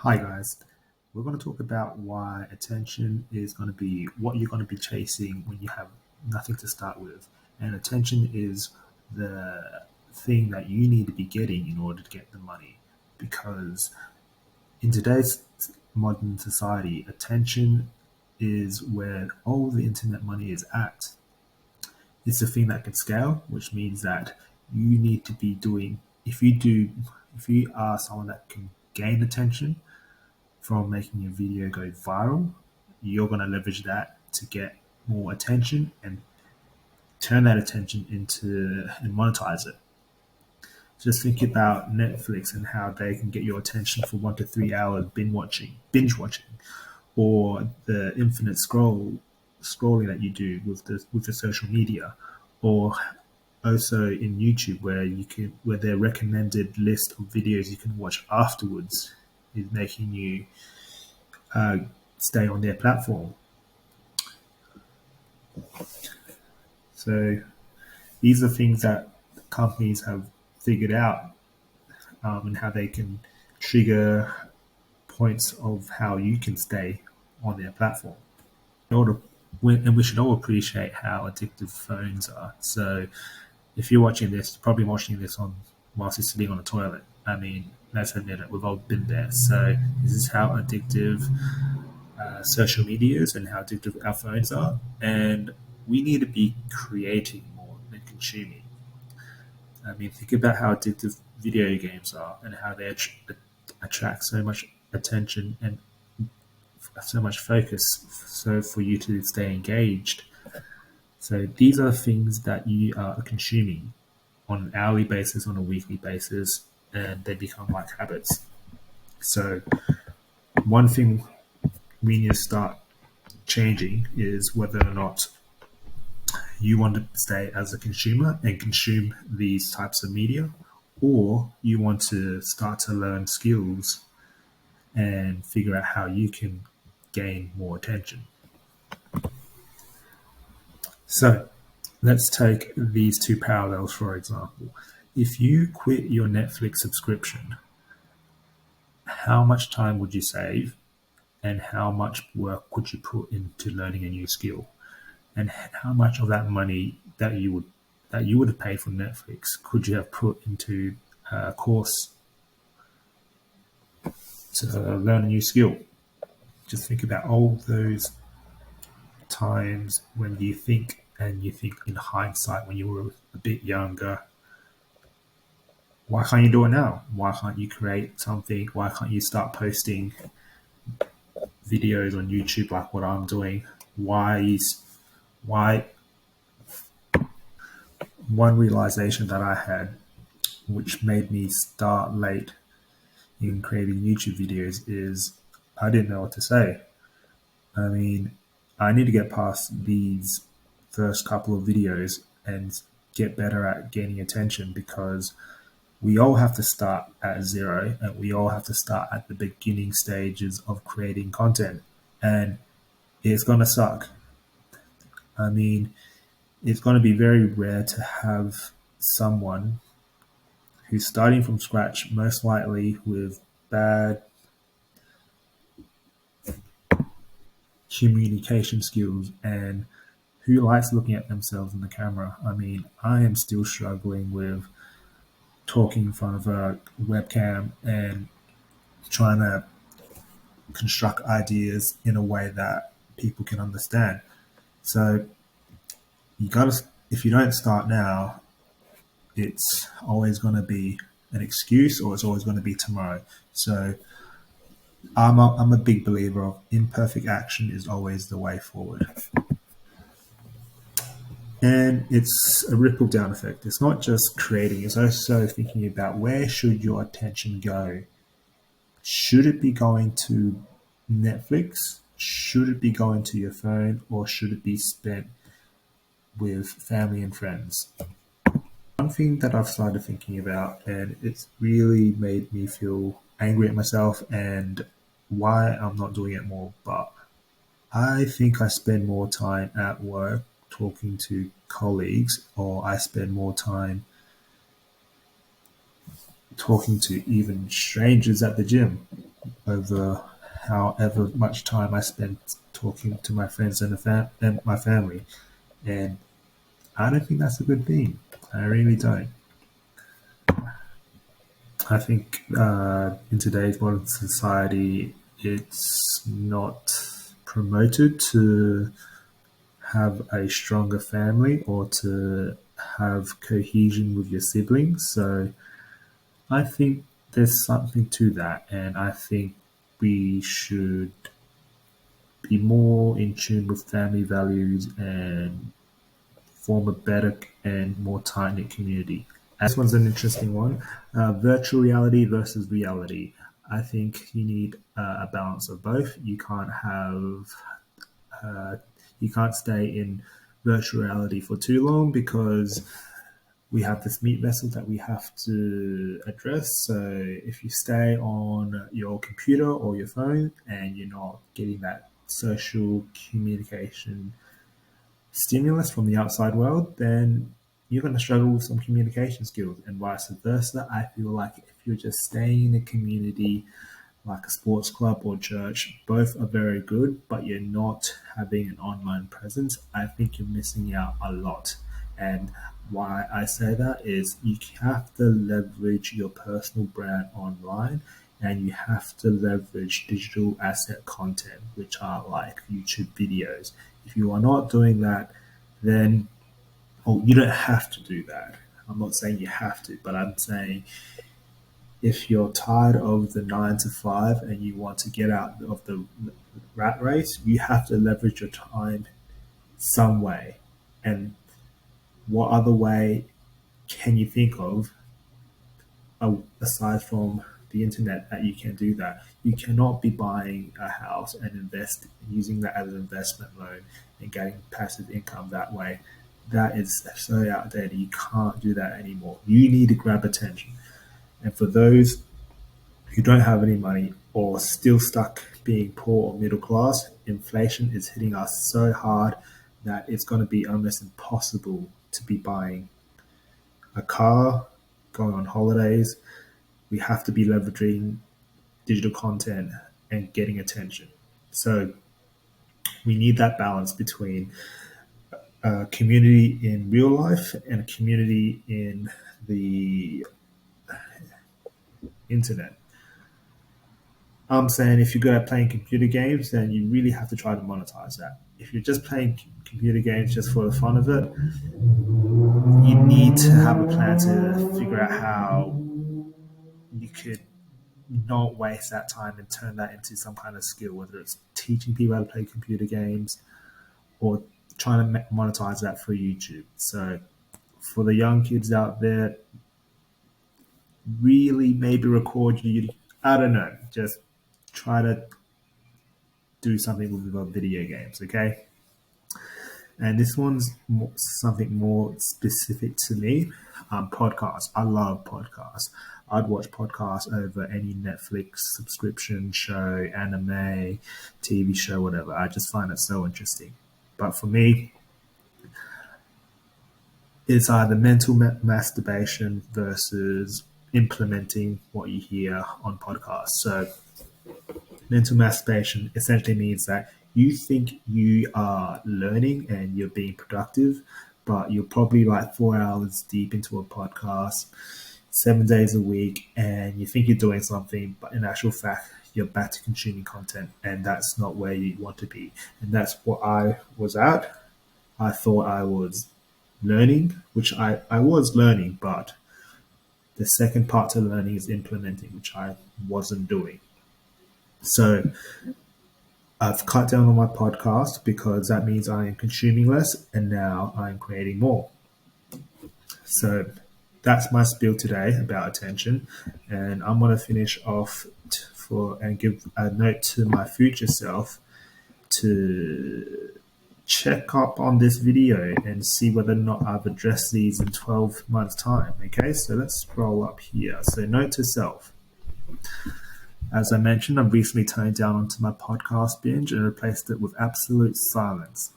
Hi guys, we're going to talk about why attention is going to be what you're going to be chasing when you have nothing to start with. And attention is the thing that you need to be getting in order to get the money. Because in today's modern society, attention is where all the internet money is at. It's a thing that can scale, which means that you need to be doing, if you are someone that can gain attention, from making your video go viral, you're going to leverage that to get more attention and turn that attention into and monetize it. Just think about Netflix and how they can get your attention for 1 to 3 hours binge watching, or the infinite scrolling that you do with the social media, or also in YouTube where their recommended list of videos you can watch afterwards is making you uh, stay on their platform. So these are things that companies have figured out, and how they can trigger points of how you can stay on their platform. In order, and we should all appreciate how addictive phones are. So if you're watching this, you're probably watching this on whilst you're sitting on the toilet. I mean, let's admit it, we've all been there. So this is how addictive social medias and how addictive our phones are. And we need to be creating more than consuming. I mean, think about how addictive video games are and how they attract so much attention and so much focus so for you to stay engaged. So these are things that you are consuming on an hourly basis, on a weekly basis, and they become like habits. So one thing we need to start changing is whether or not you want to stay as a consumer and consume these types of media, or you want to start to learn skills and figure out how you can gain more attention. So let's take these two parallels for example. If you quit your Netflix subscription, how much time would you save and how much work could you put into learning a new skill? And how much of that money that you would have paid for Netflix could you have put into a course to learn a new skill? Just think about all those times when you think and you think in hindsight when you were a bit younger. Why can't you do it now? Why can't you create something? Why can't you start posting videos on YouTube like what I'm doing? Why one realization that I had, which made me start late in creating YouTube videos, is I didn't know what to say. I mean, I need to get past these first couple of videos and get better at gaining attention, because we all have to start at zero and we all have to start at the beginning stages of creating content. And it's going to suck. I mean, it's going to be very rare to have someone who's starting from scratch, most likely with bad communication skills, and who likes looking at themselves in the camera. I mean, I am still struggling with talking in front of a webcam and trying to construct ideas in a way that people can understand. So you gotta, if you don't start now, it's always going to be an excuse, or it's always going to be tomorrow. So I'm a big believer of imperfect action is always the way forward. And it's a ripple down effect. It's not just creating, it's also thinking about where should your attention go. Should it be going to Netflix? Should it be going to your phone? Or should it be spent with family and friends? One thing that I've started thinking about, and it's really made me feel angry at myself and why I'm not doing it more, but I think I spend more time at work talking to colleagues, or I spend more time talking to even strangers at the gym. over however much time I spent talking to my friends and my family. And I don't think that's a good thing. I really don't. I think in today's modern society, it's not promoted to have a stronger family or to have cohesion with your siblings. So I think there's something to that, and I think we should be more in tune with family values and form a better and more tight knit community. And this one's an interesting one: virtual reality versus reality. I think you need a balance of both. Uh, you can't stay in virtual reality for too long because we have this meat vessel that we have to address. So if you stay on your computer or your phone and you're not getting that social communication stimulus from the outside world, then you're going to struggle with some communication skills, and vice versa. I feel like if you're just staying in a community like a sports club or church, both are very good, but you're not having an online presence, I think you're missing out a lot. And why I say that is you have to leverage your personal brand online, and you have to leverage digital asset content, which are like YouTube videos. If you are not doing that, then you don't have to do that. I'm not saying you have to, but I'm saying if you're tired of the 9 to 5 and you want to get out of the rat race, you have to leverage your time some way. And what other way can you think of aside from the internet that you can do that? You cannot be buying a house and invest using that as an investment loan and getting passive income that way. That is so outdated. You can't do that anymore. You need to grab attention. And for those who don't have any money or still stuck being poor or middle class, inflation is hitting us so hard that it's going to be almost impossible to be buying a car, going on holidays. We have to be leveraging digital content and getting attention. So we need that balance between a community in real life and a community in the internet. I'm saying if you're good at playing computer games, then you really have to try to monetize that. If you're just playing computer games just for the fun of it, you need to have a plan to figure out how you could not waste that time and turn that into some kind of skill, whether it's teaching people how to play computer games or trying to monetize that through YouTube. So for the young kids out there, really maybe record you. I don't know. Just try to do something with video games, okay? And this one's something more specific to me. Podcasts. I love podcasts. I'd watch podcasts over any Netflix subscription show, anime, TV show, whatever. I just find it so interesting. But for me, it's either mental masturbation versus implementing what you hear on podcasts. So mental masturbation essentially means that you think you are learning and you're being productive, but you're probably like 4 hours deep into a podcast, 7 days a week, and you think you're doing something, but in actual fact, you're back to consuming content, and that's not where you want to be. And that's what I was at. I thought I was learning, which I was learning, but the second part to learning is implementing, which I wasn't doing. So I've cut down on my podcast because that means I am consuming less and now I'm creating more. So that's my spiel today about attention. And I'm going to finish off for and give a note to my future self to check up on this video and see whether or not I've addressed these in 12 months' time. Okay, so let's scroll up here. So, note to self. As I mentioned, I've recently toned down onto my podcast binge and replaced it with absolute silence.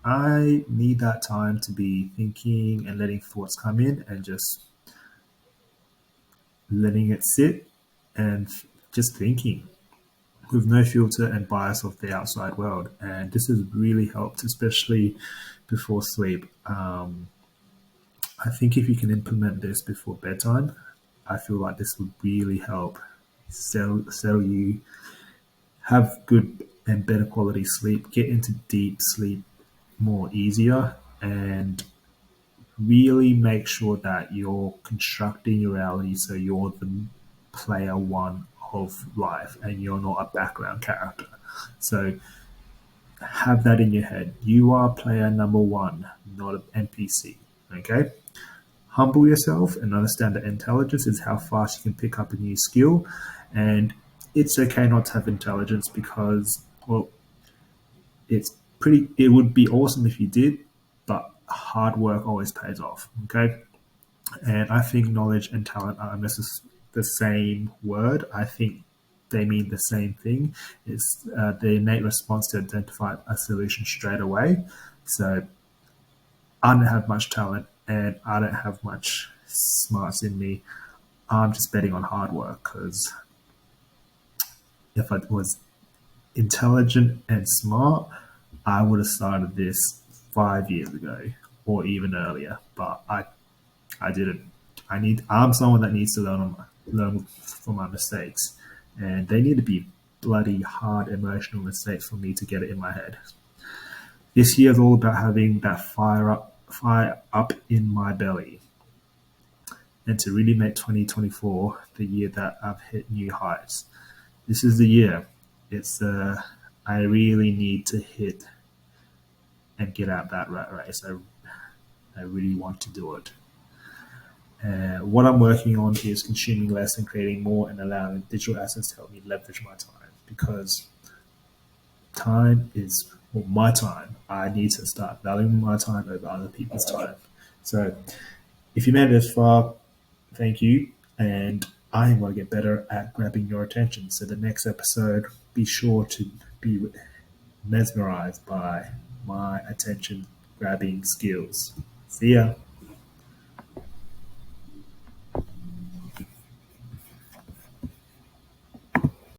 I need that time to be thinking and letting thoughts come in and just letting it sit and just thinking. with no filter and bias of the outside world. And this has really helped, especially before sleep. I think if you can implement this before bedtime, I feel like this would really help settle you, have good and better quality sleep, get into deep sleep more easier, and really make sure that you're constructing your reality so you're the player one of life and you're not a background character. So have that in your head. You are player number one, not an NPC. Okay? Humble yourself and understand that intelligence is how fast you can pick up a new skill. And it's okay not to have intelligence because, well, it would be awesome if you did, but hard work always pays off. Okay? And I think knowledge and talent are the same word. I think they mean the same thing. It's the innate response to identify a solution straight away. So I don't have much talent and I don't have much smarts in me. I'm just betting on hard work because if I was intelligent and smart, I would have started this 5 years ago or even earlier. But I didn't. I'm someone that needs to learn from my mistakes, and they need to be bloody hard emotional mistakes for me to get it in my head. This year is all about having that fire up in my belly, and to really make 2024 the year that I've hit new heights. This is the year. It's I really need to hit and get out that rat race. I really want to do it. What I'm working on is consuming less and creating more and allowing digital assets to help me leverage my time because time is well, my time. I need to start valuing my time over other people's time. So if you made it this far, thank you. And I am going to get better at grabbing your attention. So the next episode, be sure to be mesmerized by my attention grabbing skills. See ya.